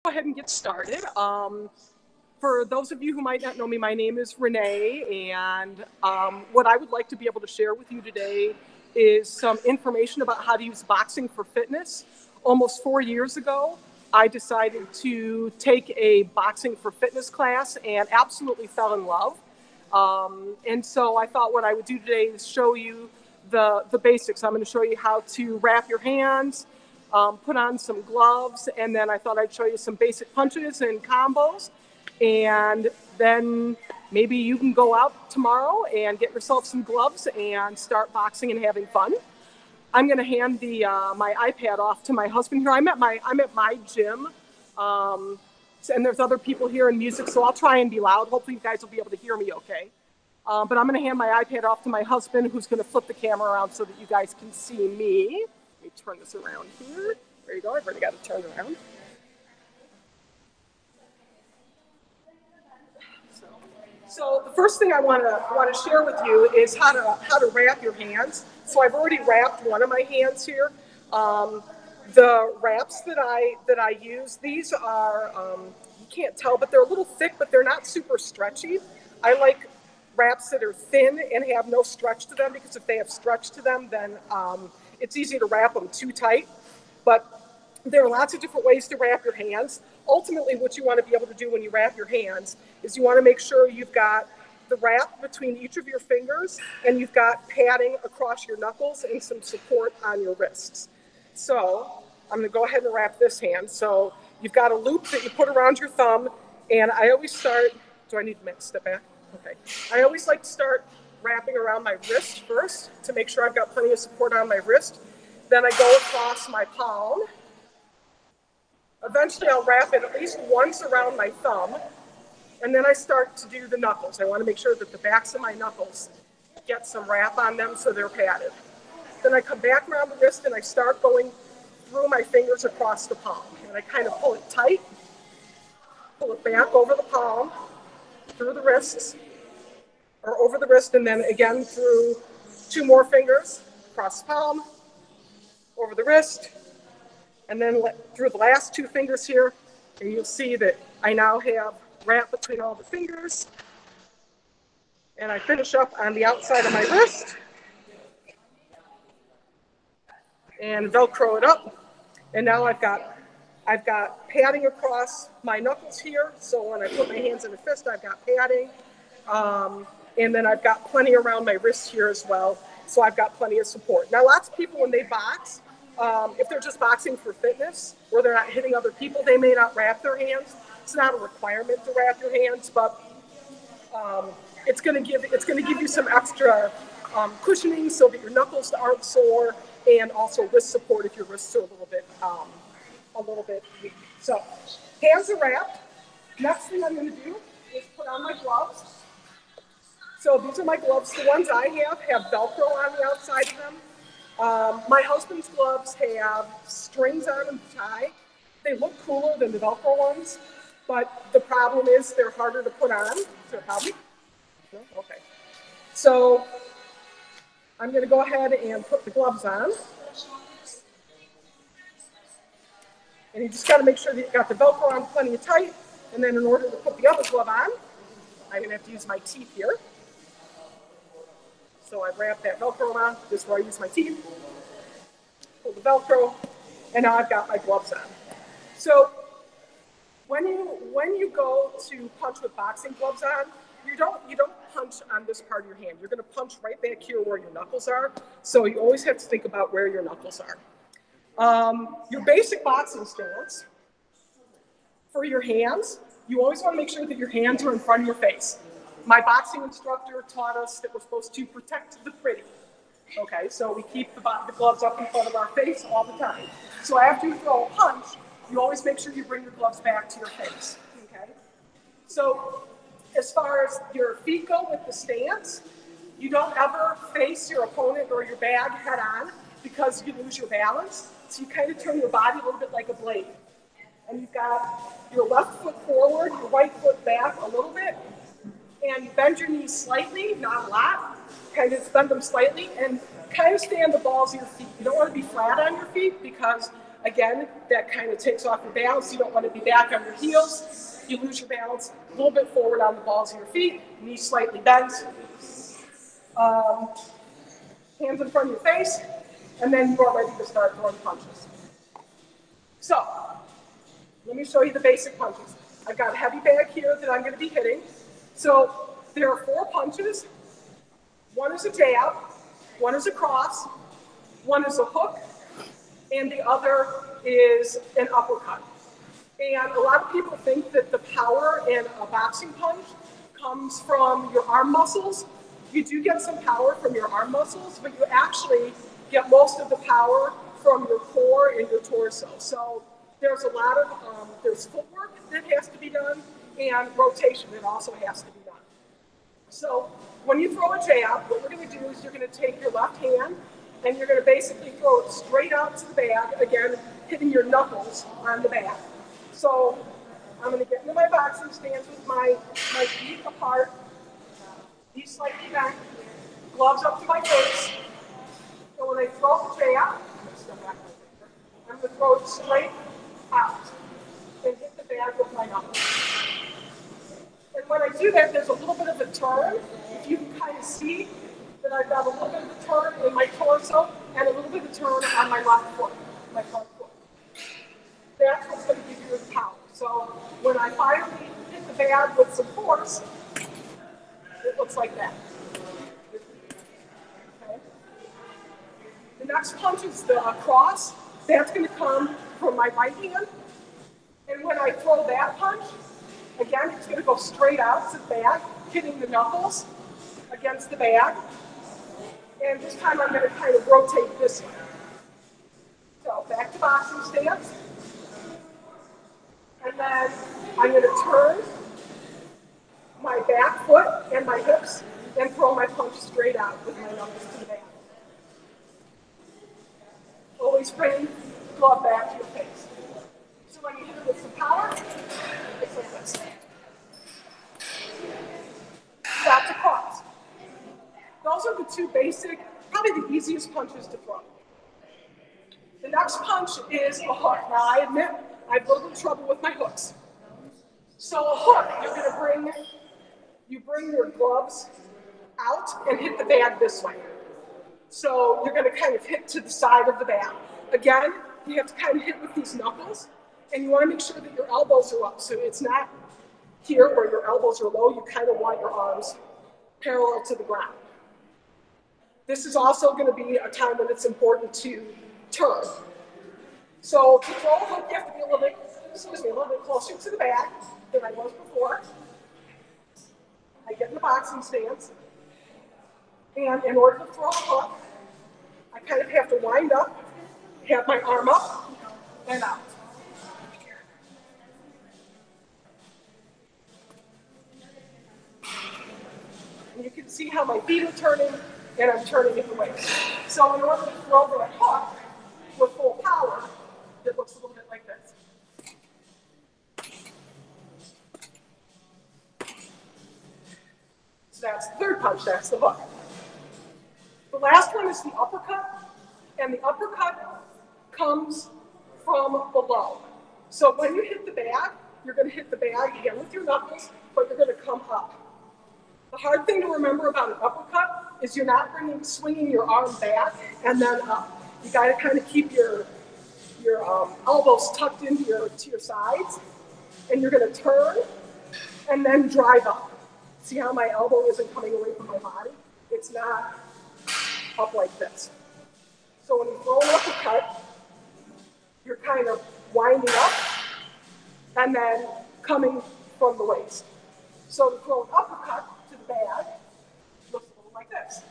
go ahead and get started. For those of you who might not know me, my name is Renee, and what I would like to be able to share with you today is some information about how to use boxing for fitness. Almost 4 years ago, I decided to take a boxing for fitness class and absolutely fell in love. And so I thought what I would do today is show you the basics. I'm going to show you how to wrap your hands, put on some gloves, and then I thought I'd show you some basic punches and combos. And then maybe you can go out tomorrow and get yourself some gloves and start boxing and having fun. I'm going to hand my iPad off to my husband here. I'm at my gym, and there's other people here in music, so I'll try and be loud. Hopefully you guys will be able to hear me okay. But I'm going to hand my iPad off to my husband, who's going to flip the camera around so that you guys can see me. Let me turn this around here. There you go. I've already got it turned around. So the first thing I want to share with you is how to wrap your hands. So I've already wrapped one of my hands here. The wraps that I use, these are you can't tell, but they're a little thick, but they're not super stretchy. I like wraps that are thin and have no stretch to them, because if they have stretch to them, then it's easy to wrap them too tight. But there are lots of different ways to wrap your hands. Ultimately, what you want to be able to do when you wrap your hands is you want to make sure you've got the wrap between each of your fingers and you've got padding across your knuckles and some support on your wrists. So I'm going to go ahead and wrap this hand. So you've got a loop that you put around your thumb, and I always start, do I need to step back? Okay. I always like to start wrapping around my wrist first to make sure I've got plenty of support on my wrist. Then I go across my palm. Eventually I'll wrap it at least once around my thumb, and then I start to do the knuckles. I want to make sure that the backs of my knuckles get some wrap on them so they're padded. Then I come back around the wrist and I start going through my fingers across the palm. And I kind of pull it tight, pull it back over the palm, through the wrists, or over the wrist, and then again through 2 more fingers, across the palm, over the wrist, and then through the last 2 fingers here, and you'll see that I now have wrap between all the fingers. And I finish up on the outside of my wrist and Velcro it up. And now I've got padding across my knuckles here. So when I put my hands in a fist, I've got padding. And then I've got plenty around my wrist here as well. So I've got plenty of support. Now, lots of people, when they box, if they're just boxing for fitness, where they're not hitting other people, they may not wrap their hands. It's not a requirement to wrap your hands, but it's going to give you some extra cushioning so that your knuckles aren't sore, and also wrist support if your wrists are a little bit weak. So hands are wrapped. Next thing I'm going to do is put on my gloves. So these are my gloves. The ones I have Velcro on the outside of them. My husband's gloves have strings on them to tie. They look cooler than the Velcro ones, but the problem is they're harder to put on. Is there a problem? No? Okay. So I'm going to go ahead and put the gloves on. And you just got to make sure that you've got the Velcro on plenty of tight. And then in order to put the other glove on, I'm going to have to use my teeth here. So I wrap that Velcro on. This is where I use my teeth. Pull the Velcro, and now I've got my gloves on. So when you go to punch with boxing gloves on, you don't punch on this part of your hand. You're going to punch right back here where your knuckles are. So you always have to think about where your knuckles are. Your basic boxing stance for your hands, you always want to make sure that your hands are in front of your face. My boxing instructor taught us that we're supposed to protect the pretty. Okay, so we keep the gloves up in front of our face all the time. So after you throw a punch, you always make sure you bring your gloves back to your face. Okay? So as far as your feet go with the stance, you don't ever face your opponent or your bag head on, because you lose your balance. So you kind of turn your body a little bit like a blade. And you've got your left foot forward, your right foot back a little bit, and you bend your knees slightly, not a lot, kind of bend them slightly, and kind of stay on the balls of your feet. You don't want to be flat on your feet, because Again, that kind of takes off your balance. You don't want to be back on your heels. You lose your balance a little bit forward on the balls of your feet, knees slightly bent. Hands in front of your face, and then you are ready to start throwing punches. So, let me show you the basic punches. I've got a heavy bag here that I'm going to be hitting. So, there are 4 punches. One is a jab, one is a cross, one is a hook, and the other is an uppercut. And a lot of people think that the power in a boxing punch comes from your arm muscles. You do get some power from your arm muscles, but you actually get most of the power from your core and your torso. So there's a lot of, there's footwork that has to be done, and rotation that also has to be done. So when you throw a jab, what you're going to do is you're going to take your left hand, and you're going to basically throw it straight out to the bag, again, hitting your knuckles on the bag. So I'm going to get into my boxing stance with my feet apart, knees slightly bent, gloves up to my face. So when I throw the jab, I'm going to throw it straight out and hit the bag with my knuckles. And when I do that, there's a little bit of a turn. If you can kind of see that I've got a little bit of a turn in my torso and a little bit of a turn on my left foot, my front foot. That's what's going to give you the power. So when I finally hit the bag with some force, it looks like that. Okay. The next punch is the cross. That's going to come from my right hand. And when I throw that punch, again, it's going to go straight out to the bag, hitting the knuckles against the bag. And this time I'm going to kind of rotate this way. So back to boxing stance. And then I'm going to turn my back foot and my hips and throw my punch straight out with my knuckles to the bag. Always bring the glove back to your face. So when you hit it with some power, it's like this. Stop to cross. Those are the 2 basic, probably the easiest punches to throw. The next punch is a hook. Now I admit I have a little trouble with my hooks. So a hook, you're going to bring your gloves out and hit the bag this way. So you're going to kind of hit to the side of the bag. Again, you have to kind of hit with these knuckles, and you want to make sure that your elbows are up. So it's not here where your elbows are low. You kind of want your arms parallel to the ground. This is also going to be a time when it's important to turn. So to throw a hook, you have to be a little bit closer to the bag than I was before. I get in the boxing stance. And in order to throw a hook, I kind of have to wind up, have my arm up, and out. And you can see how my feet are turning, and I'm turning in the waist. So in order to throw that hook with full power, it looks a little bit like this. So that's the third punch, that's the hook. The last one is the uppercut, and the uppercut comes from below. So when you hit the bag, you're going to hit the bag again with your knuckles, but you're going to come up. The hard thing to remember about an uppercut is you're not swinging your arm back and then up. You got to kind of keep your elbows tucked into your sides, and you're going to turn and then drive up. See how my elbow isn't coming away from my body? It's not up like this. So when you throw an uppercut, you're kind of winding up and then coming from the waist. So to throw an uppercut to the bag looks a little like this.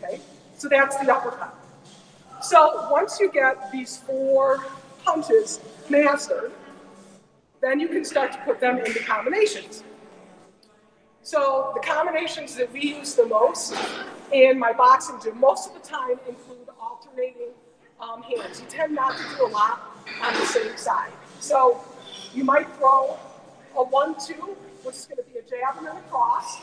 Okay, so that's the uppercut. So once you get these 4 punches mastered, then you can start to put them into combinations. So the combinations that we use the most in my boxing gym, most of the time include alternating hands. You tend not to do a lot on the same side. So you might throw a 1-2, which is going to be a jab and then a cross,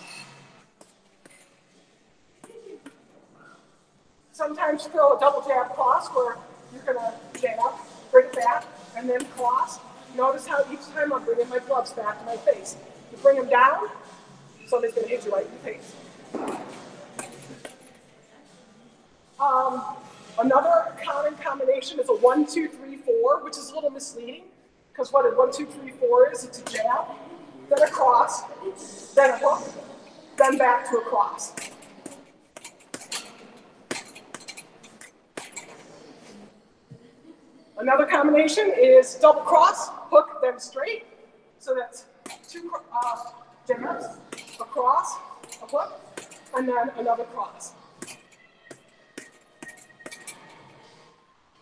Sometimes throw a double jab cross where you're going to jab, bring it back, and then cross. Notice how each time I'm bringing my gloves back to my face. You bring them down, somebody's going to hit you right in the face. Another common combination is a 1, 2, 3, 4, which is a little misleading, because what a 1, 2, 3, 4 is, it's a jab, then a cross, then a hook, then back to a cross. Another combination is double cross, hook, then straight. So that's 2 jabs, a cross, a hook, and then another cross.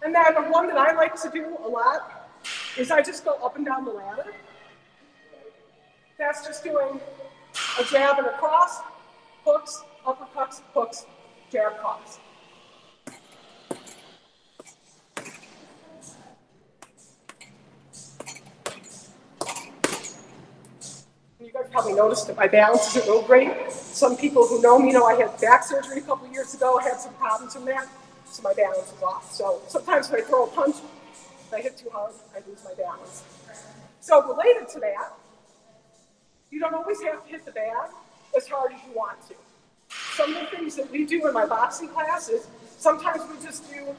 And then the one that I like to do a lot is I just go up and down the ladder. That's just doing a jab and a cross, hooks, uppercuts, hooks, jab, cross. You guys probably noticed that my balance isn't real great. Some people who know me know I had back surgery a couple years ago. I had some problems from that, so my balance is off. So sometimes when I throw a punch, if I hit too hard, I lose my balance. So related to that, you don't always have to hit the bag as hard as you want to. Some of the things that we do in my boxing class is sometimes we just do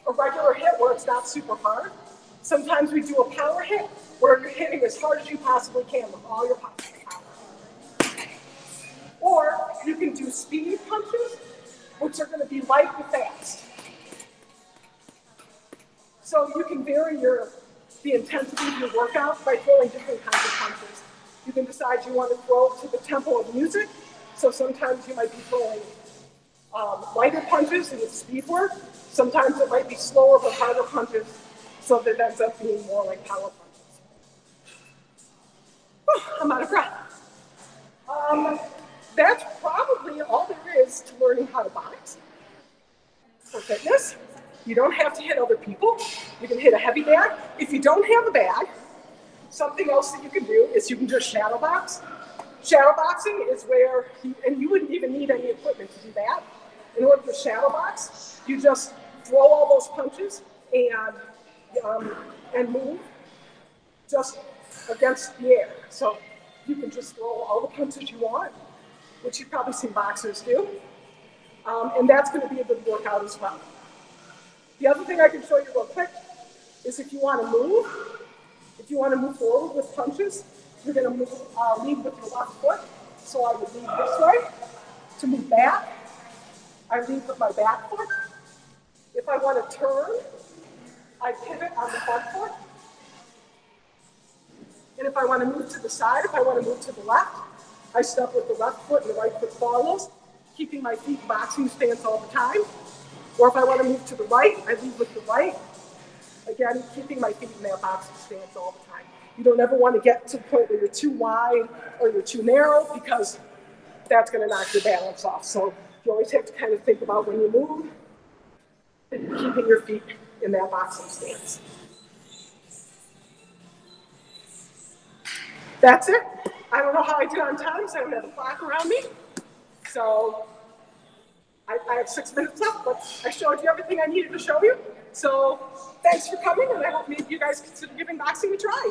a regular hit where it's not super hard. Sometimes we do a power hit where you're hitting as hard as you possibly can with all your power. Or you can do speed punches, which are going to be light and fast. So you can vary the intensity of your workout by throwing different kinds of punches. You can decide you want to throw to the tempo of music. So sometimes you might be throwing lighter punches and it's speed work. Sometimes it might be slower but harder punches, so that it ends up being more like power punches. Whew, I'm out of breath. That's probably all there is to learning how to box. For fitness, you don't have to hit other people. You can hit a heavy bag. If you don't have a bag, something else that you can do is you can just shadowbox. Shadowboxing is where, and you wouldn't even need any equipment to do that. In order to shadowbox, you just throw all those punches and move just against the air. So you can just throw all the punches you want, which you've probably seen boxers do. And that's going to be a good workout as well. The other thing I can show you real quick is if you want to move forward with punches, you're going to lead with your left foot. So I would lead this way. To move back, I lead with my back foot. If I want to turn, I pivot on the front foot. And if I want to move to the side, if I want to move to the left, I step with the left foot and the right foot follows, keeping my feet in boxing stance all the time. Or if I want to move to the right, I lead with the right. Again, keeping my feet in that boxing stance all the time. You don't ever want to get to the point where you're too wide or you're too narrow, because that's going to knock your balance off. So you always have to kind of think about when you move and keeping your feet in that boxing stance. That's it. I don't know how I did on time, so I don't have a clock around me. So I have 6 minutes left, but I showed you everything I needed to show you. So thanks for coming, and I hope maybe you guys consider giving boxing a try.